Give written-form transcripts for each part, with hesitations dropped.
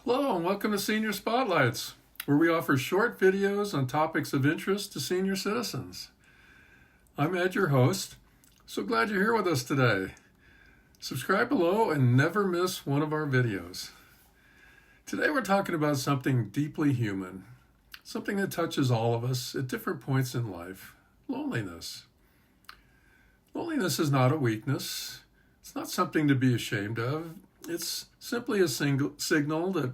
Hello and welcome to Senior Spotlights, where we offer short videos on topics of interest to senior citizens. I'm Ed, your host. So glad you're here with us today. Subscribe below and never miss one of our videos. Today we're talking about something deeply human, something that touches all of us at different points in life: loneliness. Loneliness is not a weakness. It's not something to be ashamed of. It's simply a signal, that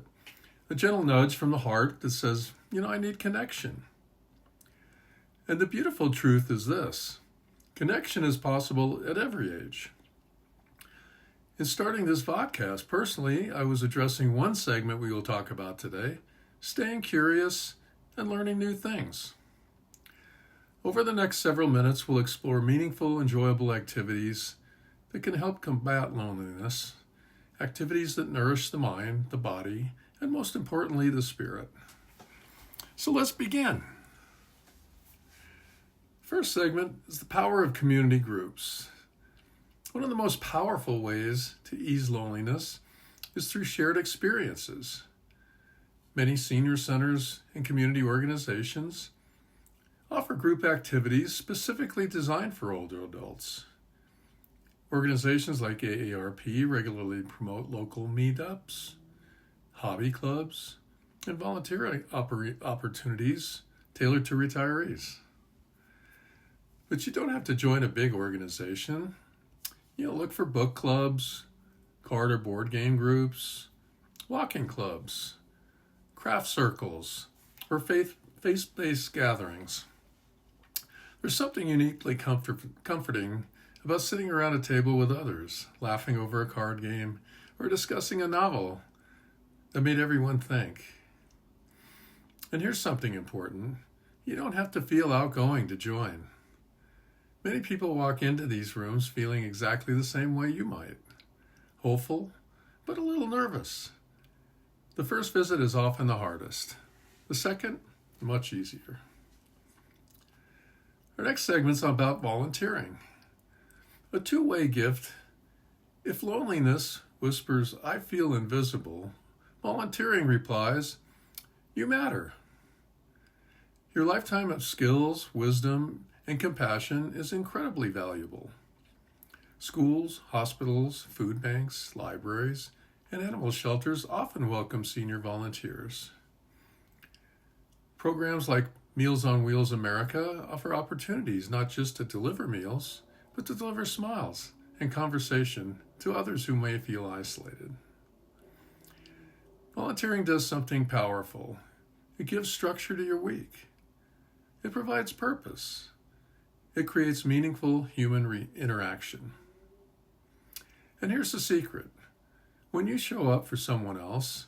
a gentle nudge from the heart that says, I need connection. And the beautiful truth is this: connection is possible at every age. In starting this podcast, personally, I was addressing one segment we will talk about today: staying curious and learning new things. Over the next several minutes, we'll explore meaningful, enjoyable activities that can help combat loneliness, activities that nourish the mind, the body, and most importantly, the spirit. So let's begin. First segment is the power of community groups. One of the most powerful ways to ease loneliness is through shared experiences. Many senior centers and community organizations offer group activities specifically designed for older adults. Organizations like AARP regularly promote local meetups, hobby clubs, and volunteer opportunities tailored to retirees. But you don't have to join a big organization. Look for book clubs, card or board game groups, walking clubs, craft circles, or faith-based gatherings. There's something uniquely comforting about sitting around a table with others, laughing over a card game, or discussing a novel that made everyone think. And here's something important: you don't have to feel outgoing to join. Many people walk into these rooms feeling exactly the same way you might: hopeful, but a little nervous. The first visit is often the hardest. The second, much easier. Our next segment's about volunteering. A two-way gift. If loneliness whispers, "I feel invisible," volunteering replies, "You matter." Your lifetime of skills, wisdom, and compassion is incredibly valuable. Schools, hospitals, food banks, libraries, and animal shelters often welcome senior volunteers. Programs like Meals on Wheels America offer opportunities not just to deliver meals, but to deliver smiles and conversation to others who may feel isolated. Volunteering does something powerful. It gives structure to your week. It provides purpose. It creates meaningful human interaction. And here's the secret: when you show up for someone else,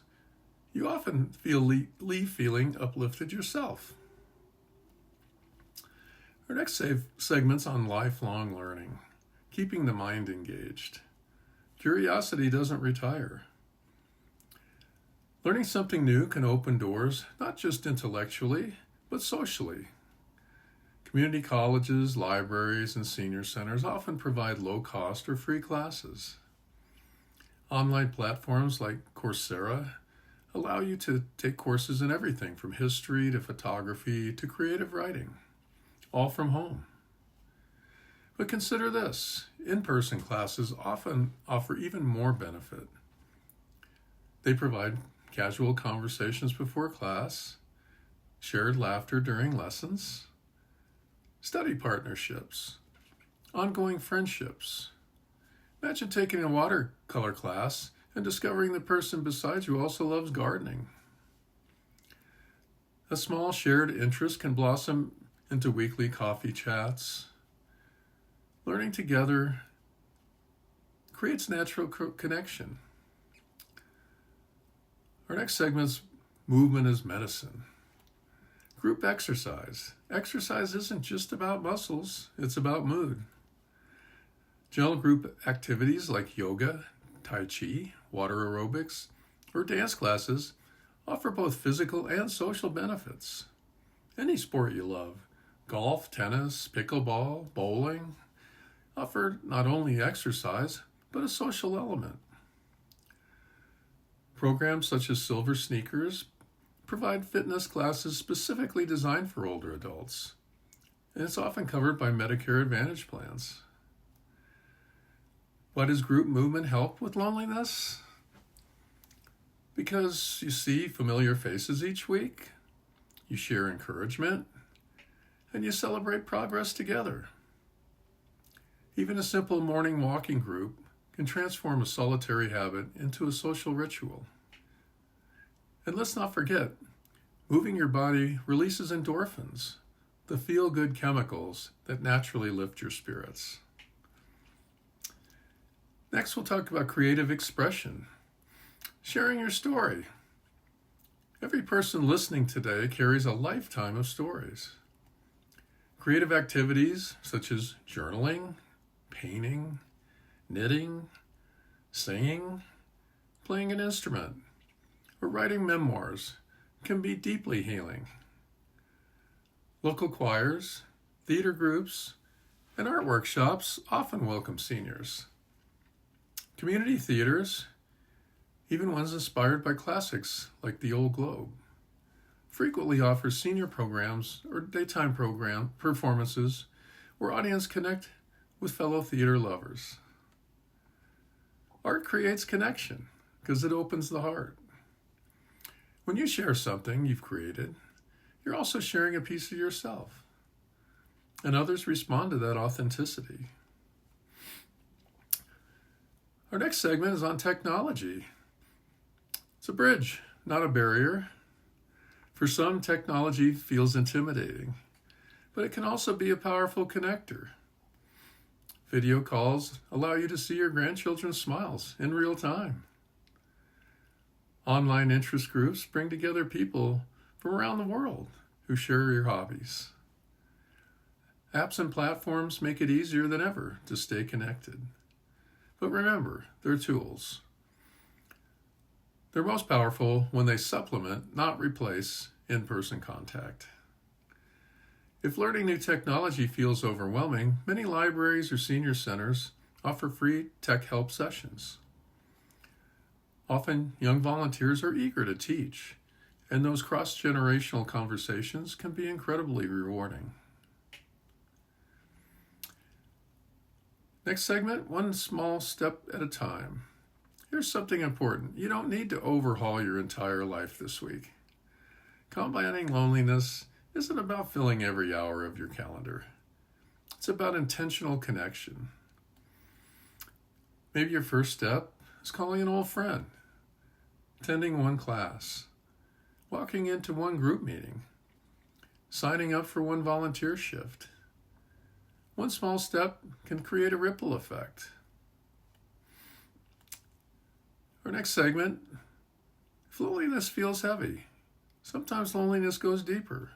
you often leave feeling uplifted yourself. Our next segment's on lifelong learning, keeping the mind engaged. Curiosity doesn't retire. Learning something new can open doors, not just intellectually, but socially. Community colleges, libraries, and senior centers often provide low-cost or free classes. Online platforms like Coursera allow you to take courses in everything from history to photography to creative writing, all from home. But consider this: in-person classes often offer even more benefit. They provide casual conversations before class, shared laughter during lessons, study partnerships, ongoing friendships. Imagine taking a watercolor class and discovering the person beside you also loves gardening. A small shared interest can blossom into weekly coffee chats. Learning together creates natural connection. Our next segment's movement is medicine. Group exercise. Exercise isn't just about muscles, it's about mood. Gentle group activities like yoga, tai chi, water aerobics, or dance classes offer both physical and social benefits. Any sport you love, golf, tennis, pickleball, bowling, offer not only exercise, but a social element. Programs such as Silver Sneakers provide fitness classes specifically designed for older adults, and it's often covered by Medicare Advantage plans. Why does group movement help with loneliness? Because you see familiar faces each week, you share encouragement, and you celebrate progress together. Even a simple morning walking group can transform a solitary habit into a social ritual. And let's not forget, moving your body releases endorphins, the feel-good chemicals that naturally lift your spirits. Next, we'll talk about creative expression, sharing your story. Every person listening today carries a lifetime of stories. Creative activities such as journaling, painting, knitting, singing, playing an instrument, or writing memoirs can be deeply healing. Local choirs, theater groups, and art workshops often welcome seniors. Community theaters, even ones inspired by classics like The Old Globe, frequently offer senior programs or daytime program performances where audiences connect with fellow theater lovers. Art creates connection because it opens the heart. When you share something you've created, you're also sharing a piece of yourself, and others respond to that authenticity. Our next segment is on technology. It's a bridge, not a barrier. For some, technology feels intimidating, but it can also be a powerful connector. Video calls allow you to see your grandchildren's smiles in real time. Online interest groups bring together people from around the world who share your hobbies. Apps and platforms make it easier than ever to stay connected. But remember, they're tools. They're most powerful when they supplement, not replace, in-person contact. If learning new technology feels overwhelming, many libraries or senior centers offer free tech help sessions. Often, young volunteers are eager to teach, and those cross-generational conversations can be incredibly rewarding. Next segment, one small step at a time. Here's something important. You don't need to overhaul your entire life this week. Combating loneliness isn't about filling every hour of your calendar. It's about intentional connection. Maybe your first step is calling an old friend, attending one class, walking into one group meeting, signing up for one volunteer shift. One small step can create a ripple effect. Our next segment, if loneliness feels heavy, sometimes loneliness goes deeper.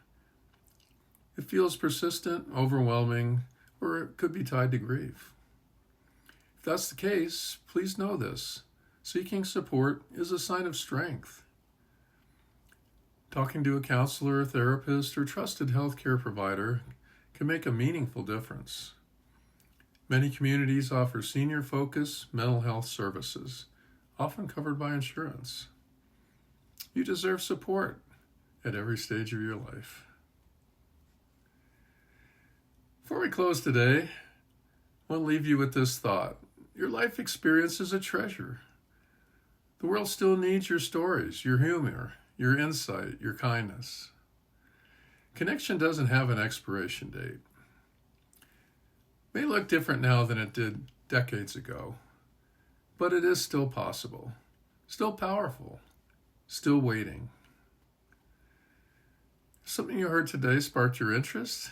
It feels persistent, overwhelming, or it could be tied to grief. If that's the case, please know this. Seeking support is a sign of strength. Talking to a counselor, therapist, or trusted healthcare provider can make a meaningful difference. Many communities offer senior-focused mental health services, often covered by insurance. You deserve support at every stage of your life. Before we close today, I want to leave you with this thought. Your life experience is a treasure. The world still needs your stories, your humor, your insight, your kindness. Connection doesn't have an expiration date. It may look different now than it did decades ago, but it is still possible, still powerful, still waiting. If something you heard today sparked your interest,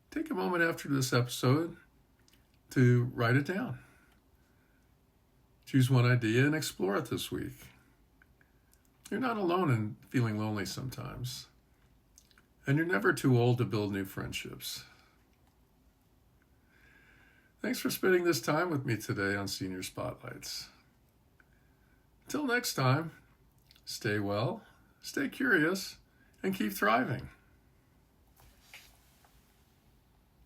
take a moment after this episode to write it down. Choose one idea and explore it this week. You're not alone in feeling lonely sometimes. And you're never too old to build new friendships. Thanks for spending this time with me today on Senior Spotlights. Until next time, stay well, stay curious, and keep thriving.